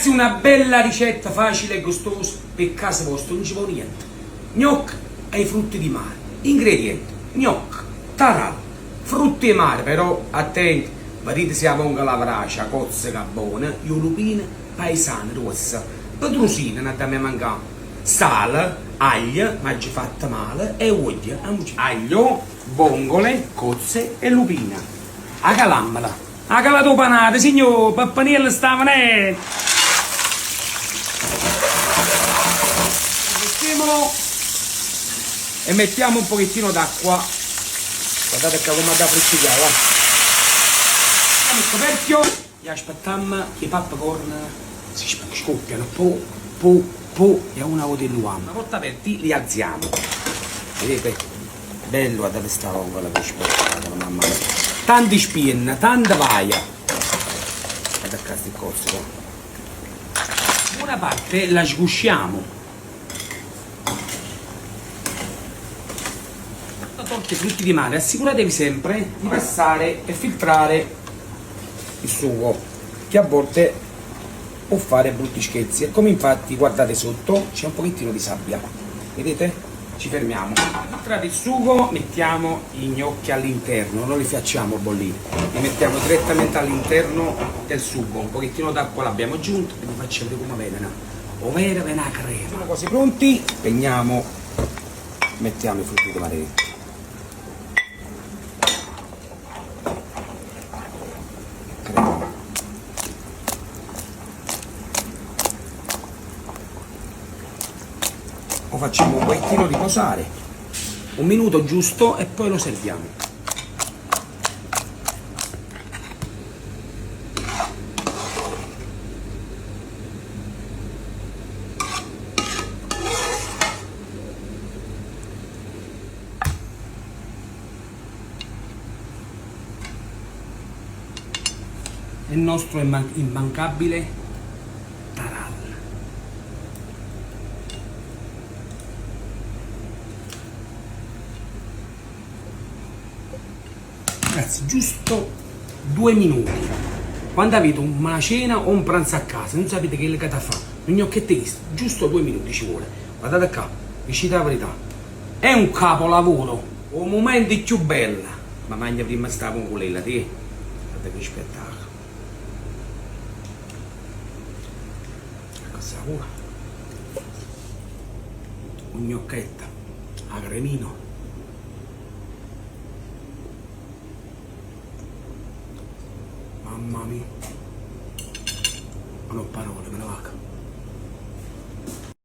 Ragazzi, una bella ricetta facile e gustosa per casa vostra, non ci vuole niente. Gnocchi ai frutti di mare. Ingredienti: gnocchi, tarallo, frutti di mare, però attenti, vedete se avonga la bracia, cozze buona, lupine, paesane, rossa, petrusine, non da me mancare, sale, aglio, mangi fatta male, e olio, aglio, vongole, cozze e lupine. A calamala. A calato panate, signor, pappanello sta venendo. Mettiamolo e mettiamo un pochettino d'acqua. Guardate che come da friggare, va. Mettiamo il coperchio e aspettiamo che i popcorn si scoppiano. E a una volta una volta aperti li alziamo. Vedete? Bello, guardate sta vongola che sporcata, mamma mia. Tanti spinna, tanta vaia. Guarda questi cozzi qua. Una parte la sgusciamo. Tolte i frutti di mare, assicuratevi sempre di passare e filtrare il sugo, che a volte può fare brutti schezzi. E come infatti guardate sotto c'è un pochettino di sabbia. Vedete? Ci fermiamo. Filtrate il sugo, mettiamo i gnocchi all'interno, non li facciamo bollire, li mettiamo direttamente all'interno del sugo. Un pochettino d'acqua l'abbiamo aggiunto e vi faccio vedere come vedono. Ovvero viene la crema. Sono quasi pronti, spegniamo, mettiamo i frutti di mare. Crema. Lo facciamo un pochettino riposare, un minuto giusto, e poi lo serviamo. Il nostro immancabile tarallo. Ragazzi, giusto 2 minuti. Quando avete una cena o un pranzo a casa, non sapete che le da fare, un gnocchetti, giusto 2 minuti ci vuole. Guardate qua, vi cito la verità, è un capolavoro, un momento più bello. Ma mangia prima sta con quella, te. Guardate che spettacolo. Cosa vuoi? Un gnocchetto a cremino. Mamma mia, non ho parole, me ne vado.